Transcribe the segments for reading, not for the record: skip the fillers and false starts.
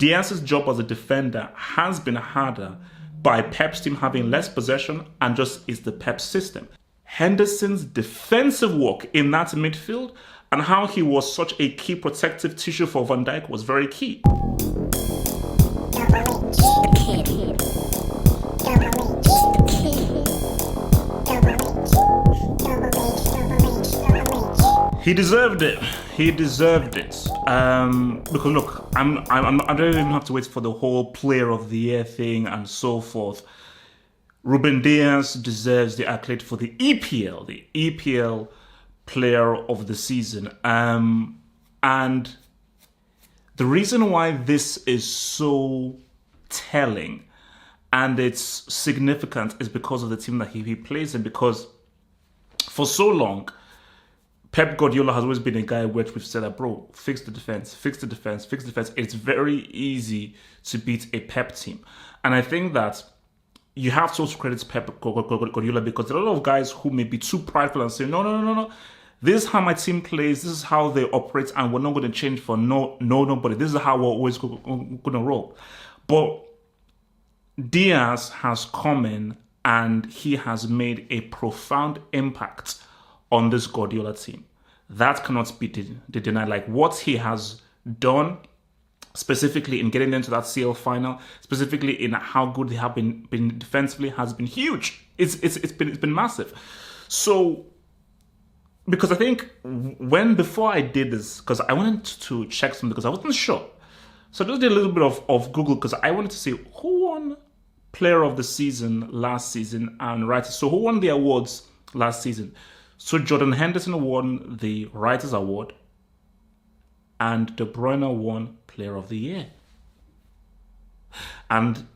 Diaz's job as a defender has been harder by Pep's team having less possession and just is the Pep system. Henderson's defensive work in that midfield and how he was such a key protective tissue for Van Dijk was very key. He deserved it. He deserved it. Because look, I don't even have to wait for the whole Player of the Year thing and so forth. Ruben Diaz deserves the accolade for the EPL Player of the Season. And the reason why this is so telling and it's significant is because of the team that he plays in. Because for so long, Pep Guardiola has always been a guy which we've said that, bro, fix the defense, fix the defense, fix the defense. It's very easy to beat a Pep team. And I think that you have to also credit Pep Guardiola because there are a lot of guys who may be too prideful and say, no. This is how my team plays. This is how they operate. And we're not going to change for nobody. This is how we're always going to roll. But Diaz has come in and he has made a profound impact on this Guardiola team. That cannot be denied. Like what he has done, specifically in getting them to that CL final, specifically in how good they have been defensively, has been huge. It's been massive. So, because I think before I did this, because I wanted to check something because I wasn't sure. So I just did a little bit of Google because I wanted to see who won Player of the Season last season and writers. So who won the awards last season? So Jordan Henderson won the Writers' Award and De Bruyne won Player of the Year. And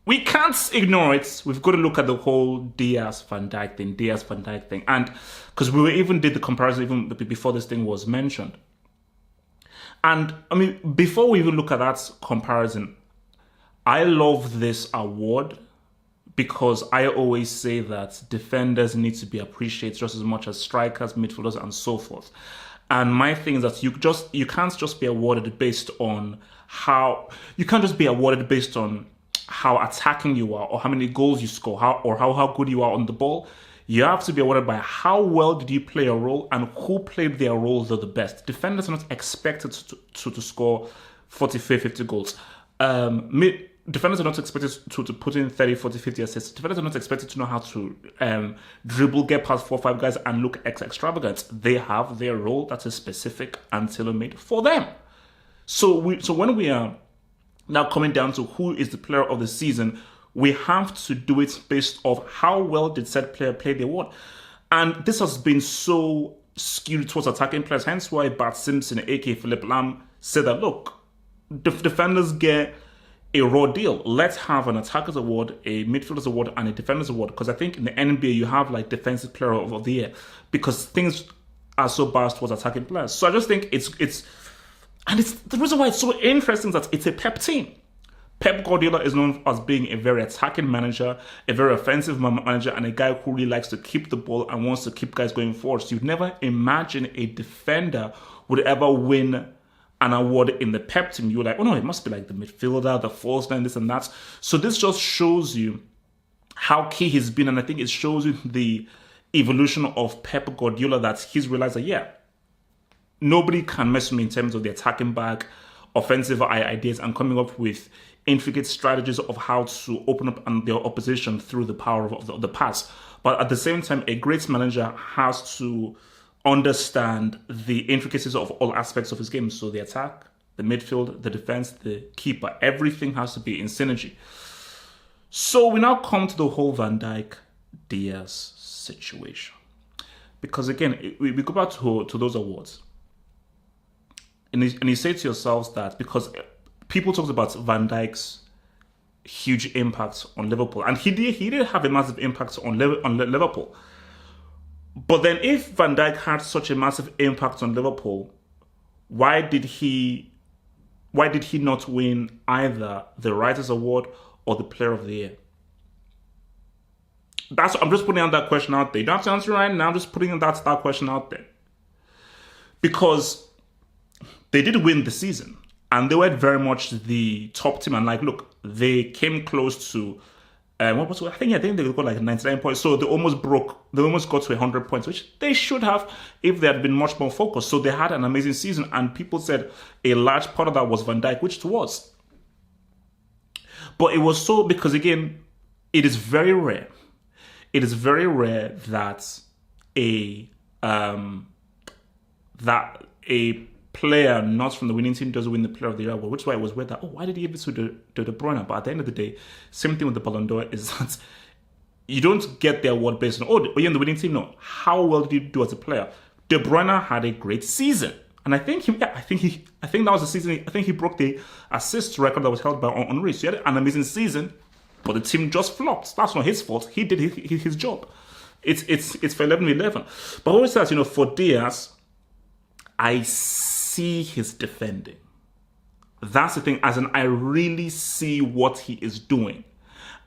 we can't ignore it. We've got to look at the whole Diaz-Van Dijk thing. And because we even did the comparison even before this thing was mentioned. And I mean, before we even look at that comparison, I love this award because I always say that defenders need to be appreciated just as much as strikers, midfielders, and so forth. And my thing is that you can't just be awarded based on how attacking you are or how many goals you score, how good you are on the ball. You have to be awarded by how well did you play a role and who played their roles the best. Defenders are not expected to score 40, 50 goals. Defenders are not expected to put in 30, 40, 50 assists. Defenders are not expected to know how to dribble, get past 4 or 5 guys and look extravagant. They have their role that is specific and tailor-made for them. So when we are now coming down to who is the player of the season, we have to do it based off how well did said player play the award. And this has been so skewed towards attacking players, hence why Bart Simpson, aka Philip Lam, said that, look, defenders get a raw deal. Let's have an attackers award, a midfielders award, and a defenders award. Because I think in the NBA you have like defensive player of the year because things are so biased towards attacking players. So I just think it's the reason why it's so interesting is that it's a Pep team. Pep Guardiola is known as being a very attacking manager, a very offensive manager, and a guy who really likes to keep the ball and wants to keep guys going forward. So you'd never imagine a defender would ever win an award in the Pep team. You're like, oh no, it must be like the midfielder, the false nine, this and that. So this just shows you how key he's been, and I think it shows you the evolution of Pep Guardiola, that he's realized that, yeah, nobody can mess with me in terms of the attacking back, offensive ideas, and coming up with intricate strategies of how to open up their opposition through the power of the pass. But at the same time, a great manager has to understand the intricacies of all aspects of his game. So the attack, the midfield, the defense, the keeper, everything has to be in synergy. So we now come to the whole Van Dijk-Diaz situation. Because again, we go back to those awards. And you say to yourselves that because people talked about Van Dijk's huge impact on Liverpool, and he did have a massive impact on Liverpool. But then if Van Dijk had such a massive impact on Liverpool, why did he not win either the Writers' Award or the Player of the Year? I'm just putting that question out there. You don't have to answer right now. I'm just putting that question out there. Because they did win the season. And they were very much the top team. And like, look, they came close to what was, I think they got like 99 points. So they almost got to 100 points, which they should have if they had been much more focused. So they had an amazing season, and people said a large part of that was Van Dijk, which it was. But it was so because, again, it is very rare. It is very rare that a player not from the winning team doesn't win the Player of the Year award, which is why it was weird that, why did he give it to De Bruyne? But at the end of the day, same thing with the Ballon d'Or is that you don't get the award based on, are you in the winning team? No. How well did you do as a player? De Bruyne had a great season. And I think that was the season. I think he broke the assist record that was held by Henry. So he had an amazing season, but the team just flopped. That's not his fault. He did his job. It's for 11-11. But always says, for Diaz, I see his defending. That's the thing. As in, I really see what he is doing.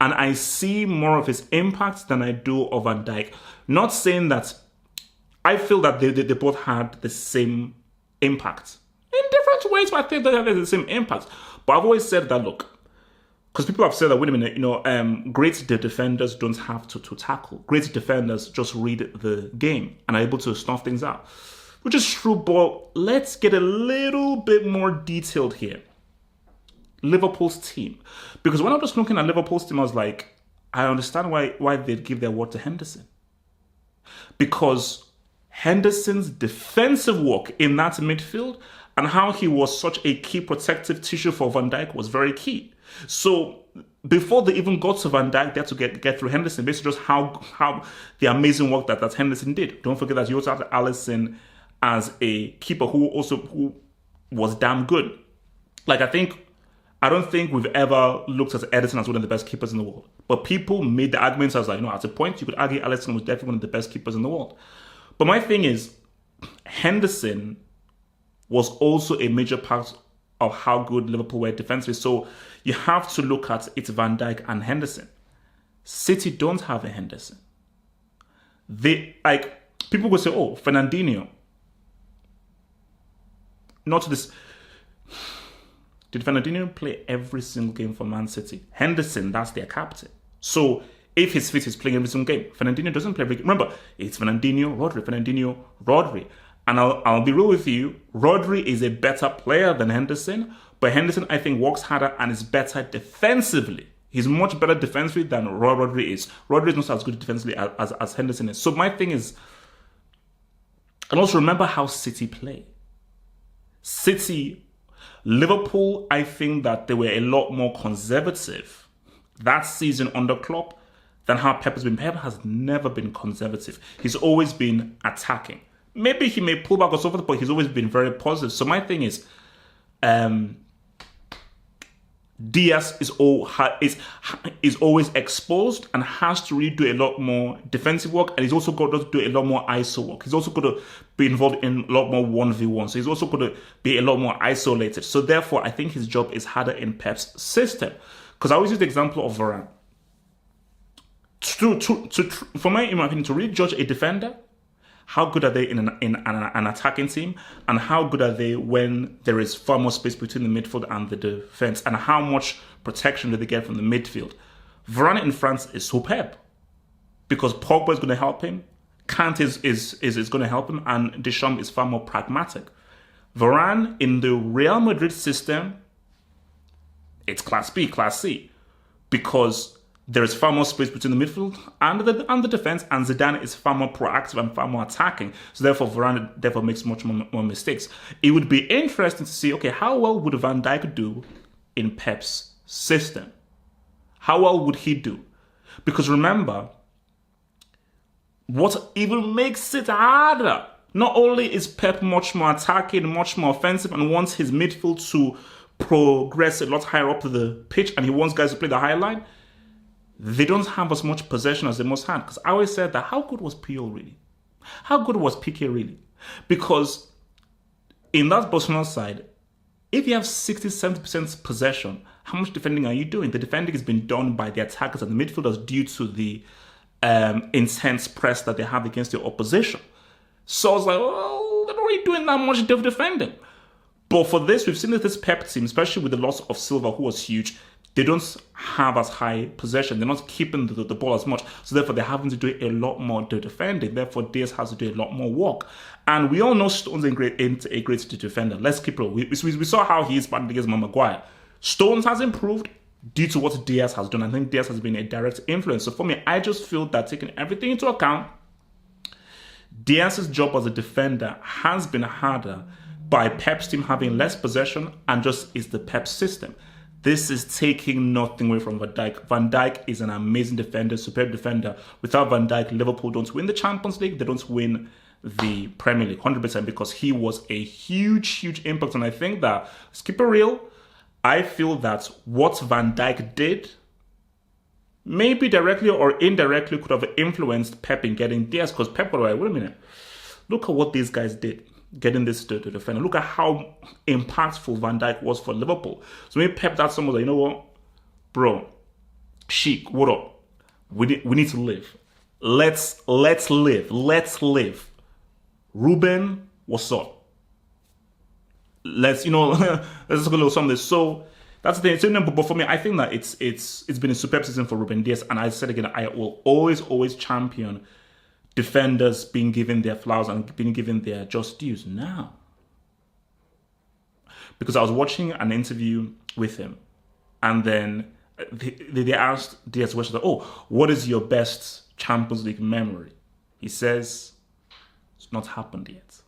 And I see more of his impact than I do of Van Dijk. Not saying that I feel that they both had the same impact. In different ways, but I think they have the same impact. But I've always said that, look, because people have said that, wait a minute, great defenders don't have to tackle. Great defenders just read the game and are able to snuff things out. Which is true, but let's get a little bit more detailed here. Liverpool's team. Because when I was looking at Liverpool's team, I was like, I understand why they'd give their award to Henderson. Because Henderson's defensive work in that midfield and how he was such a key protective tissue for Van Dijk was very key. So before they even got to Van Dijk, they had to get through Henderson. Basically just how the amazing work that Henderson did. Don't forget that you also had Alisson as a keeper who was damn good. Like, I don't think we've ever looked at Ederson as one of the best keepers in the world. But people made the arguments. I was like, at a point, you could argue Alisson was definitely one of the best keepers in the world. But my thing is, Henderson was also a major part of how good Liverpool were defensively. So you have to look at it's Van Dijk and Henderson. City don't have a Henderson. People will say, Fernandinho. Not this. Did Fernandinho play every single game for Man City? Henderson, that's their captain. So if he's fit, he's playing every single game. Fernandinho doesn't play every game. Remember, it's Fernandinho, Rodri. And I'll be real with you, Rodri is a better player than Henderson, but Henderson, I think, works harder and is better defensively. He's much better defensively than Rodri is. Rodri is not as good defensively as Henderson is. So my thing is, and also remember how City play. Liverpool, I think that they were a lot more conservative that season under Klopp than how Pep has been. Pep has never been conservative. He's always been attacking. Maybe he may pull back or so forth, but he's always been very positive. So my thing is, Diaz is always exposed and has to really do a lot more defensive work, and he's also got to do a lot more ISO work. He's also got to be involved in a lot more 1v1. So he's also got to be a lot more isolated. So therefore, I think his job is harder in Pep's system. Because I always use the example of Varane. For my opinion, to really judge a defender, how good are they in an attacking team? And how good are they when there is far more space between the midfield and the defense? And how much protection do they get from the midfield? Varane in France is superb. Because Pogba is going to help him. Kante is going to help him. And Deschamps is far more pragmatic. Varane in the Real Madrid system, it's Class B, Class C. Because there is far more space between the midfield and the defense, and Zidane is far more proactive and far more attacking. So therefore, Varane makes much more mistakes. It would be interesting to see, how well would Van Dijk do in Pep's system? How well would he do? Because remember, what even makes it harder, not only is Pep much more attacking, much more offensive, and wants his midfield to progress a lot higher up the pitch, and he wants guys to play the high line, they don't have as much possession as they must have. Because I always said that, how good was Puyol really? How good was Piqué really? Because in that Barcelona side, if you have 60-70% possession, how much defending are you doing? The defending has been done by the attackers and the midfielders due to the intense press that they have against the opposition. So I was like, they're not really doing that much defending. But for this, we've seen that this Pep team, especially with the loss of Silva, who was huge, they don't have as high possession. They're not keeping the ball as much. So therefore, they're having to do a lot more to defend it. Therefore, Diaz has to do a lot more work. And we all know Stones ain't a great defender. Let's keep it real. We saw how he is batting against Maguire. Stones has improved due to what Diaz has done. I think Diaz has been a direct influence. So for me, I just feel that taking everything into account, Diaz's job as a defender has been harder by Pep's team having less possession and just is the Pep system. This is taking nothing away from Van Dijk. Van Dijk is an amazing defender, superb defender. Without Van Dijk, Liverpool don't win the Champions League. They don't win the Premier League, 100%, because he was a huge, huge impact. And I think that, let's keep it real, I feel that what Van Dijk did, maybe directly or indirectly, could have influenced Pep in getting Diaz. Because Pep was like, wait a minute, look at what these guys did, getting this to defend. Look at how impactful Van Dijk was for Liverpool. So maybe Pep, that's someone like, you know what, bro, Sheik, what up? We need to live. Let's live. Ruben, what's up? Let's let's look a little something. So that's the thing. But for me, I think that it's been a superb season for Ruben Diaz, and I said again, I will always champion defenders being given their flowers and being given their just dues now. Because I was watching an interview with him, and then they asked Diaz questions like, oh, what is your best Champions League memory? He says, it's not happened yet.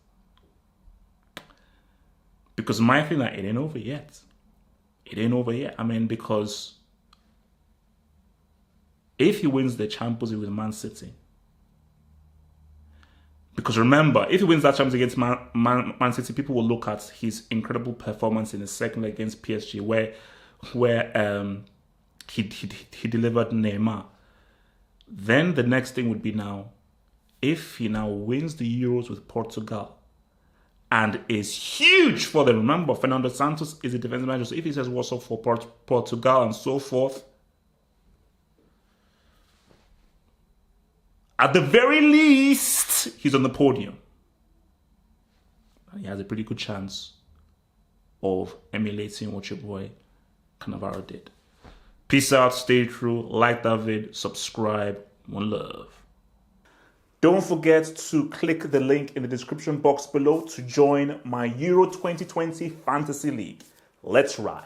Because my thing, like, it ain't over yet. It ain't over yet. I mean, because if he wins the Champions League with Man City, because remember, if he wins that Champions League against Man City, people will look at his incredible performance in the second leg against PSG, where he delivered Neymar. Then the next thing would be now, if he now wins the Euros with Portugal and is huge for them. Remember, Fernando Santos is a defensive manager, so if he says what's up for Portugal and so forth, at the very least, he's on the podium. He has a pretty good chance of emulating what your boy Cannavaro did. Peace out, stay true, like that vid, subscribe, one love. Don't forget to click the link in the description box below to join my Euro 2020 Fantasy League. Let's ride.